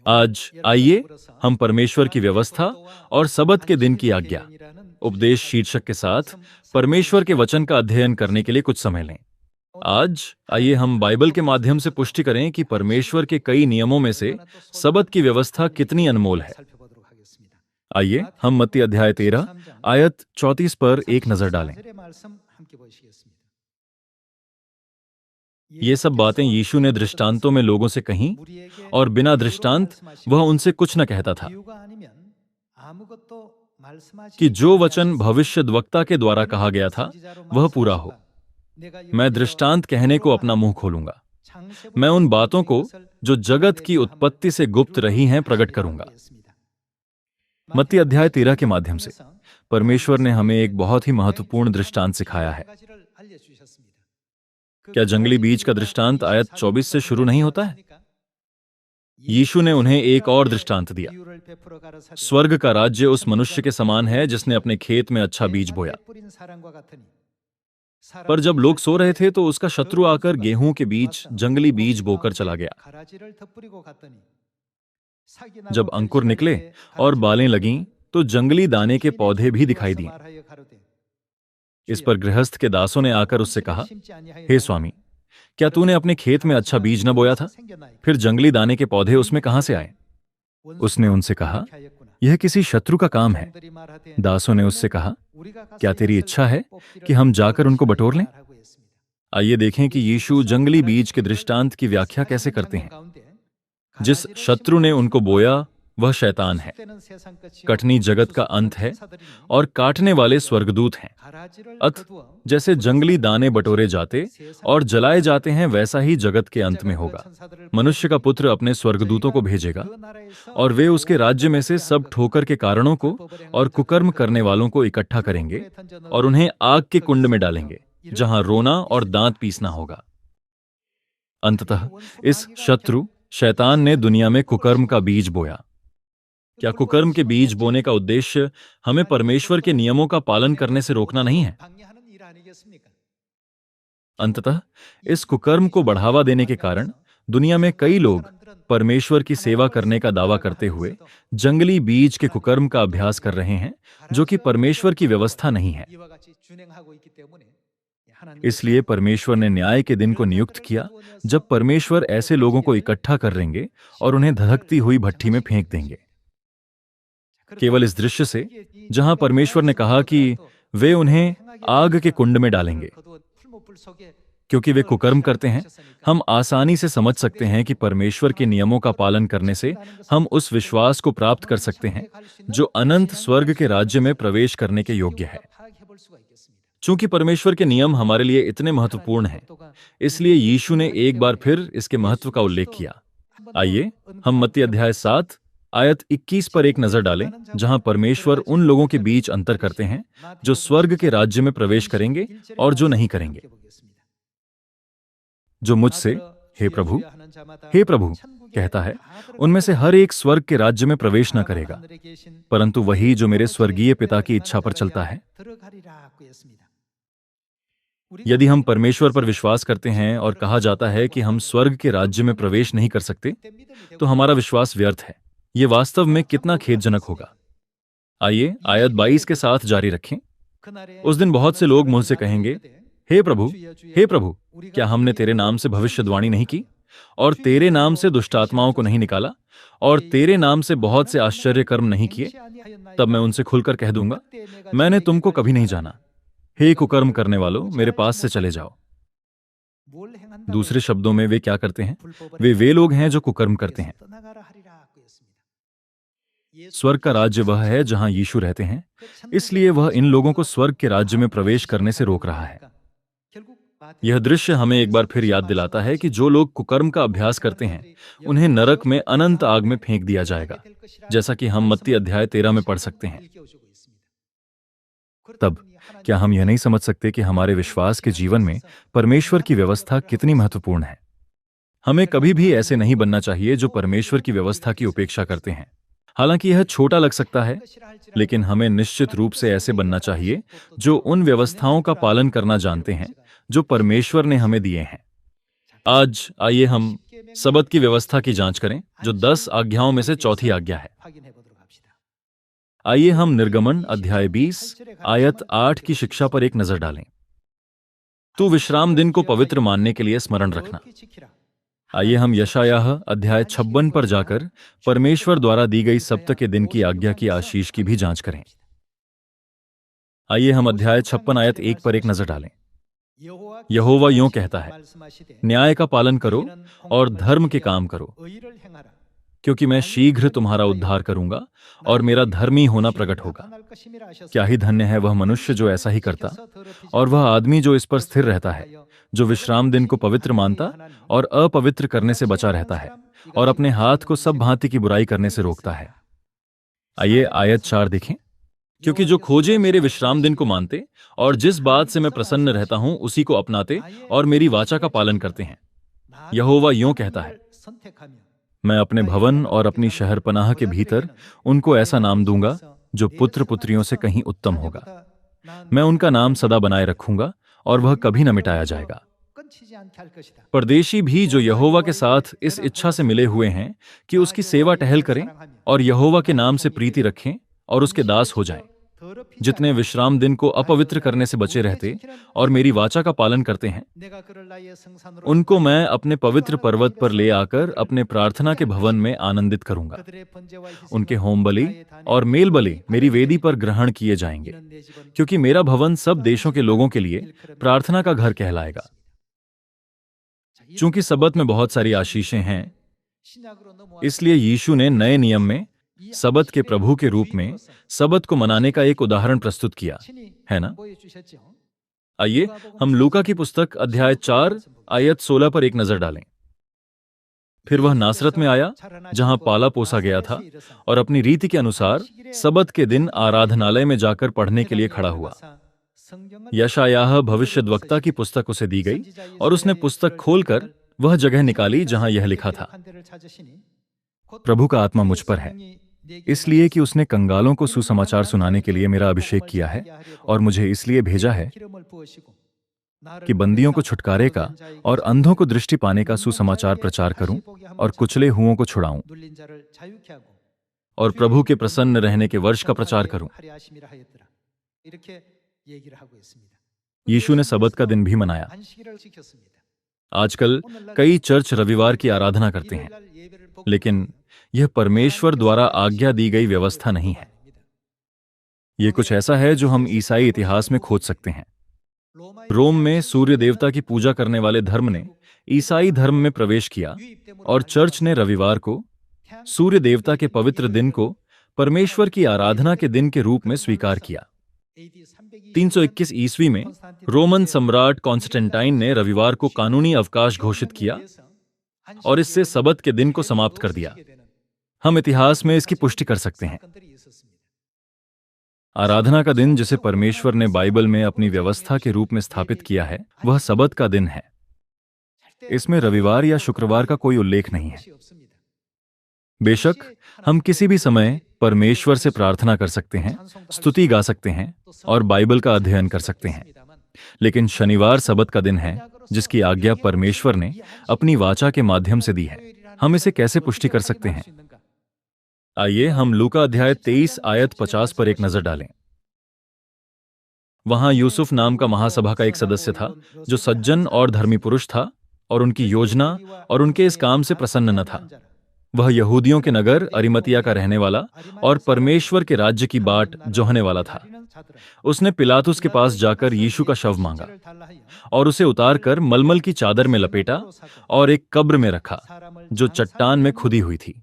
आज आइए हम परमेश्वर की व्यवस्था और सबत के दिन की आज्ञा उपदेश शीर्षक के साथ परमेश्वर के वचन का अध्ययन करने के लिए कुछ समय लें। आज आइए हम बाइबल के माध्यम से पुष्टि करें कि परमेश्वर के कई नियमों में से सबत की व्यवस्था कितनी अनमोल है। आइए हम मत्ती अध्याय 13 आयत 34 पर एक नजर डालें। ये सब बातें यीशु ने दृष्टांतों में लोगों से कहीं और बिना दृष्टांत वह उनसे कुछ न कहता था कि जो वचन भविष्यद्वक्ता के द्वारा कहा गया था वह पूरा हो। मैं दृष्टांत कहने को अपना मुंह खोलूंगा। मैं उन बातों को जो जगत की उत्पत्ति से गुप्त रही हैं प्रकट करूंगा। मत्ती अध्याय 13 के माध्यम से परमेश्वर ने हमें एक बहुत ही महत्वपूर्ण दृष्टांत सिखाया है। क्या जंगली बीज का दृष्टांत आयत 24 से शुरू नहीं होता है? यीशु ने उन्हें एक और दृष्टांत दिया। स्वर्ग का राज्य उस मनुष्य के समान है जिसने अपने खेत में अच्छा बीज बोया। पर जब लोग सो रहे थे तो उसका शत्रु आकर गेहूं के बीच जंगली बीज बोकर चला गया। जब अंकुर निकले और बालें लगीं तो जंगली दाने के पौधे भी दिखाई दिए। इस पर गृहस्थ के दासों ने आकर उससे कहा, हे स्वामी, क्या तूने अपने खेत में अच्छा बीज न बोया था? फिर जंगली दाने के पौधे उसमें कहां से आए? उसने उनसे कहा, यह किसी शत्रु का काम है। दासों ने उससे कहा, क्या तेरी इच्छा है कि हम जाकर उनको बटोर लें? आइए देखें कि यीशु जंगली बीज के दृष्टांत की व्याख्या कैसे करते हैं। जिस शत्रु ने उनको बोया वह शैतान है। कटनी जगत का अंत है और काटने वाले स्वर्गदूत हैं। जैसे जंगली दाने बटोरे जाते और जलाए जाते हैं वैसा ही जगत के अंत में होगा। मनुष्य का पुत्र अपने स्वर्गदूतों को भेजेगा और वे उसके राज्य में से सब ठोकर के कारणों को और कुकर्म करने वालों को इकट्ठा करेंगे और उन्हें आग के कुंड में डालेंगे जहां रोना और दांत पीसना होगा। अंततः इस शत्रु शैतान ने दुनिया में कुकर्म का बीज बोया। क्या कुकर्म के बीज बोने का उद्देश्य हमें परमेश्वर के नियमों का पालन करने से रोकना नहीं है? अंततः इस कुकर्म को बढ़ावा देने के कारण दुनिया में कई लोग परमेश्वर की सेवा करने का दावा करते हुए जंगली बीज के कुकर्म का अभ्यास कर रहे हैं, जो कि परमेश्वर की व्यवस्था नहीं है। इसलिए परमेश्वर ने न्याय के दिन को नियुक्त किया जब परमेश्वर ऐसे लोगों को इकट्ठा कर लेंगे और उन्हें धधकती हुई भट्ठी में फेंक देंगे। केवल इस दृश्य से जहां परमेश्वर ने कहा कि वे उन्हें आग के कुंड में डालेंगे क्योंकि वे कुकर्म करते हैं, हम आसानी से समझ सकते हैं कि परमेश्वर के नियमों का पालन करने से हम उस विश्वास को प्राप्त कर सकते हैं जो अनंत स्वर्ग के राज्य में प्रवेश करने के योग्य है। चूंकि परमेश्वर के नियम हमारे लिए इतने महत्वपूर्ण हैं, इसलिए यीशु ने एक बार फिर इसके महत्व का उल्लेख किया। आइए हम मत्ती अध्याय 7 आयत 21 पर एक नजर डालें, जहां परमेश्वर उन लोगों के बीच अंतर करते हैं जो स्वर्ग के राज्य में प्रवेश करेंगे और जो नहीं करेंगे। जो मुझसे हे प्रभु कहता है, उनमें से हर एक स्वर्ग के राज्य में प्रवेश न करेगा, परंतु वही जो मेरे स्वर्गीय पिता की इच्छा पर चलता है। यदि हम परमेश्वर पर विश्वास करते हैं और कहा जाता है कि हम स्वर्ग के राज्य में प्रवेश नहीं कर सकते, तो हमारा विश्वास व्यर्थ है। यह वास्तव में कितना खेदजनक होगा। आइए आयत 22 के साथ जारी रखें। उस दिन बहुत से लोग मुझसे कहेंगे, हे प्रभु, क्या हमने तेरे नाम से भविष्यवाणी नहीं की और तेरे नाम से दुष्टात्माओं को नहीं निकाला और तेरे नाम से बहुत से आश्चर्य कर्म नहीं किए? तब मैं उनसे खुलकर कह दूंगा, मैंने तुमको कभी नहीं जाना। हे कुकर्म करने वालों, मेरे पास से चले जाओ। दूसरे शब्दों में वे क्या करते हैं? वे लोग हैं जो कुकर्म करते हैं। स्वर्ग का राज्य वह है जहां यीशु रहते हैं, इसलिए वह इन लोगों को स्वर्ग के राज्य में प्रवेश करने से रोक रहा है। यह दृश्य हमें एक बार फिर याद दिलाता है कि जो लोग कुकर्म का अभ्यास करते हैं उन्हें नरक में अनंत आग में फेंक दिया जाएगा, जैसा कि हम मत्ती अध्याय 13 में पढ़ सकते हैं। तब क्या हम यह नहीं समझ सकते कि हमारे विश्वास के जीवन में परमेश्वर की व्यवस्था कितनी महत्वपूर्ण है? हमें कभी भी ऐसे नहीं बनना चाहिए जो परमेश्वर की व्यवस्था की उपेक्षा करते हैं। हालांकि यह छोटा लग सकता है, लेकिन हमें निश्चित रूप से ऐसे बनना चाहिए जो उन व्यवस्थाओं का पालन करना जानते हैं जो परमेश्वर ने हमें दिए हैं। आज आइए हम सबत की व्यवस्था की जांच करें, जो 10 आज्ञाओं में से चौथी आज्ञा है। आइए हम निर्गमन अध्याय 20 आयत 8 की शिक्षा पर एक नजर डालें। तू विश्राम दिन को पवित्र मानने के लिए स्मरण रखना। आइए हम यशायाह अध्याय 56 पर जाकर परमेश्वर द्वारा दी गई सप्त के दिन की आज्ञा की आशीष की भी जांच करें। आइए हम अध्याय 56 आयत 1 पर एक नजर डालें। यहोवा यूं कहता है, न्याय का पालन करो और धर्म के काम करो, क्योंकि मैं शीघ्र तुम्हारा उद्धार करूंगा और मेरा धर्मी होना प्रकट होगा। क्या ही धन्य है वह मनुष्य जो ऐसा ही करता, और वह आदमी जो इस पर स्थिर रहता है, जो विश्राम दिन को पवित्र मानता और अपवित्र करने से बचा रहता है और अपने हाथ को सब भांति की बुराई करने से रोकता है। आइए आयत 4 देखें। क्योंकि जो खोजे मेरे विश्राम दिन को मानते और जिस बात से मैं प्रसन्न रहता हूं उसी को अपनाते और मेरी वाचा का पालन करते हैं। यहोवा यूं कहता है, मैं अपने भवन और अपनी शहरपनाह के भीतर उनको ऐसा नाम दूंगा जो पुत्र पुत्रियों से कहीं उत्तम होगा। मैं उनका नाम सदा बनाए रखूंगा और वह कभी न मिटाया जाएगा। परदेशी भी जो यहोवा के साथ इस इच्छा से मिले हुए हैं कि उसकी सेवा टहल करें और यहोवा के नाम से प्रीति रखें और उसके दास हो जाएं, जितने विश्राम दिन को अपवित्र करने से बचे रहते और मेरी वाचा का पालन करते हैं, उनको मैं अपने पवित्र पर्वत पर ले आकर अपने प्रार्थना के भवन में आनंदित करूंगा। उनके होम बलि और मेल बलि मेरी वेदी पर ग्रहण किए जाएंगे, क्योंकि मेरा भवन सब देशों के लोगों के लिए प्रार्थना का घर कहलाएगा। चूंकि सबत में बहुत सारी आशीषें हैं, इसलिए यीशु ने नए नियम में सबत के प्रभु के रूप में सबत को मनाने का एक उदाहरण प्रस्तुत किया है ना। आइए हम लूका की पुस्तक अध्याय 4 आयत 16 पर एक नजर डालें। फिर वह नासरत में आया, जहां पाला पोसा गया था, और अपनी रीति के अनुसार सबत के दिन आराधनालय में जाकर पढ़ने के लिए खड़ा हुआ। यशायाह भविष्यद्वक्ता की पुस्तक उसे दी गई और उसने पुस्तक खोलकर वह जगह निकाली जहां यह लिखा था, प्रभु का आत्मा मुझ पर है, इसलिए कि उसने कंगालों को सुसमाचार सुनाने के लिए मेरा अभिषेक किया है, और मुझे इसलिए भेजा है कि बंदियों को छुटकारे का और अंधों को दृष्टि पाने का सुसमाचार प्रचार करूं और कुचले हुओं को छुड़ाऊं और प्रभु के प्रसन्न रहने के वर्ष का प्रचार करूं। यीशु ने सबत का दिन भी मनाया। आजकल कई चर्च रविवार की आराधना करते हैं, लेकिन यह परमेश्वर द्वारा आज्ञा दी गई व्यवस्था नहीं है। यह कुछ ऐसा है जो हम ईसाई इतिहास में खोज सकते हैं। रोम में सूर्य देवता की पूजा करने वाले धर्म ने ईसाई धर्म में प्रवेश किया और चर्च ने रविवार को, सूर्य देवता के पवित्र दिन को, परमेश्वर की आराधना के दिन के रूप में स्वीकार किया। 321 ईस्वी में रोमन सम्राट कॉन्स्टेंटाइन ने रविवार को कानूनी अवकाश घोषित किया और इससे सबत के दिन को समाप्त कर दिया। हम इतिहास में इसकी पुष्टि कर सकते हैं। आराधना का दिन जिसे परमेश्वर ने बाइबल में अपनी व्यवस्था के रूप में स्थापित किया है, वह सबत का दिन है। इसमें रविवार या शुक्रवार का कोई उल्लेख नहीं है। बेशक हम किसी भी समय परमेश्वर से प्रार्थना कर सकते हैं, स्तुति गा सकते हैं और बाइबल का अध्ययन कर सकते हैं, लेकिन शनिवार सबत का दिन है जिसकी आज्ञा परमेश्वर ने अपनी वाचा के माध्यम से दी है। हम इसे कैसे पुष्टि कर सकते हैं? आइए हम लूका अध्याय 23 आयत 50 पर एक नजर डालें। वहां यूसुफ नाम का महासभा का एक सदस्य था जो सज्जन और धर्मी पुरुष था और उनकी योजना और उनके इस काम से प्रसन्न न था। वह यहूदियों के नगर अरिमतिया का रहने वाला और परमेश्वर के राज्य की बाट जोहने वाला था। उसने पिलातुस के पास जाकर यीशु का शव मांगा और उसे उतारकर मलमल की चादर में लपेटा और एक कब्र में रखा जो चट्टान में खुदी हुई थी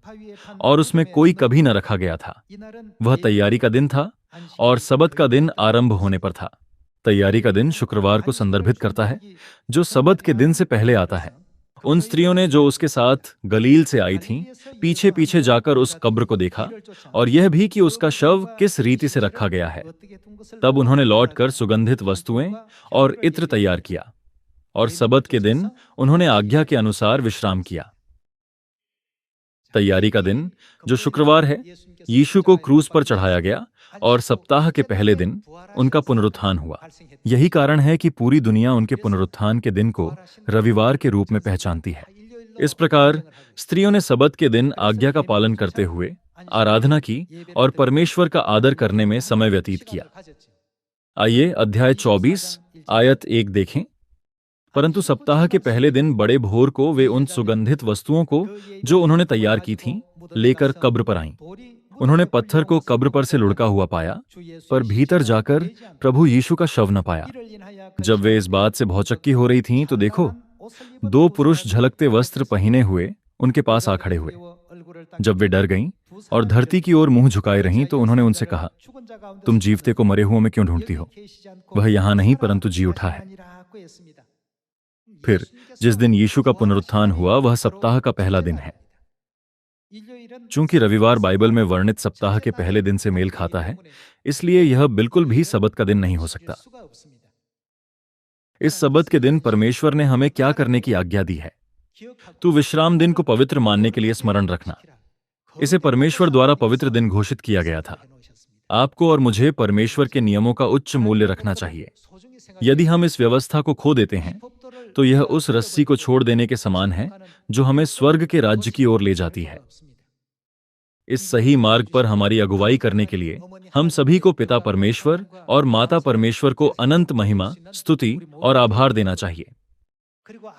और उसमें कोई कभी न रखा गया था। वह तैयारी का दिन था और सबत का दिन आरंभ होने पर था। तैयारी का दिन शुक्रवार को संदर्भित करता है जो सबत के दिन से पहले आता है। उन स्त्रियों ने जो उसके साथ गलील से आई थीं, पीछे पीछे जाकर उस कब्र को देखा और यह भी कि उसका शव किस रीति से रखा गया है। तब उन्होंने लौटकर सुगंधित वस्तुएं और इत्र तैयार किया और सबत के दिन उन्होंने आज्ञा के अनुसार विश्राम किया। तैयारी का दिन जो शुक्रवार है, यीशु को क्रूस पर चढ़ाया गया और सप्ताह के पहले दिन उनका पुनरुत्थान हुआ। यही कारण है कि पूरी दुनिया उनके पुनरुत्थान के दिन को रविवार के रूप में पहचानती है। इस प्रकार स्त्रियों ने सबत के दिन आज्ञा का पालन करते हुए आराधना की और परमेश्वर का आदर करने में समय व्यतीत किया। आइए अध्याय 24 आयत 1 देखें। परंतु सप्ताह के पहले दिन बड़े भोर को वे उन सुगंधित वस्तुओं को जो उन्होंने तैयार की थीं, लेकर कब्र पर आईं। उन्होंने पत्थर को कब्र पर से लुढ़का हुआ पाया, पर भीतर जाकर प्रभु यीशु का शव न पाया। जब वे इस बात से भौचक्की हो रही थीं, तो देखो, 2 पुरुष झलकते वस्त्र पहने हुए उनके पास आ खड़े हुए। जब वे डर गईं और धरती की ओर मुंह झुकाए रहीं, तो उन्होंने उनसे कहा, तुम जीवते को मरे हुओं में क्यों ढूंढती हो? वह यहां नहीं, परंतु जी उठा है। फिर जिस दिन यीशु का पुनरुत्थान हुआ, वह सप्ताह का पहला दिन है। चूंकि रविवार बाइबल में वर्णित सप्ताह के पहले दिन से मेल खाता है, इसलिए यह बिल्कुल भी सबत का दिन नहीं हो सकता। इस सबत के दिन परमेश्वर ने हमें क्या करने की आज्ञा दी है? तू विश्राम दिन को पवित्र मानने के लिए स्मरण रखना। इसे परमेश्वर द्वारा पवित्र दिन घोषित किया गया था। आपको और मुझे परमेश्वर के नियमों का उच्च मूल्य रखना चाहिए। यदि हम इस व्यवस्था को खो देते हैं, तो यह उस रस्सी को छोड़ देने के समान है जो हमें स्वर्ग के राज्य की ओर ले जाती है। इस सही मार्ग पर हमारी अगुवाई करने के लिए हम सभी को पिता परमेश्वर और माता परमेश्वर को अनंत महिमा, स्तुति और आभार देना चाहिए।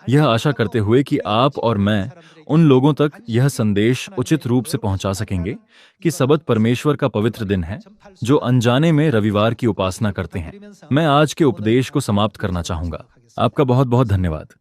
यह आशा करते हुए कि आप और मैं उन लोगों तक यह संदेश उचित रूप से पहुंचा सकेंगे कि सबत परमेश्वर का पवित्र दिन है, जो अनजाने में रविवार की उपासना करते हैं। मैं आज के उपदेश को समाप्त करना चाहूंगा। आपका बहुत बहुत धन्यवाद।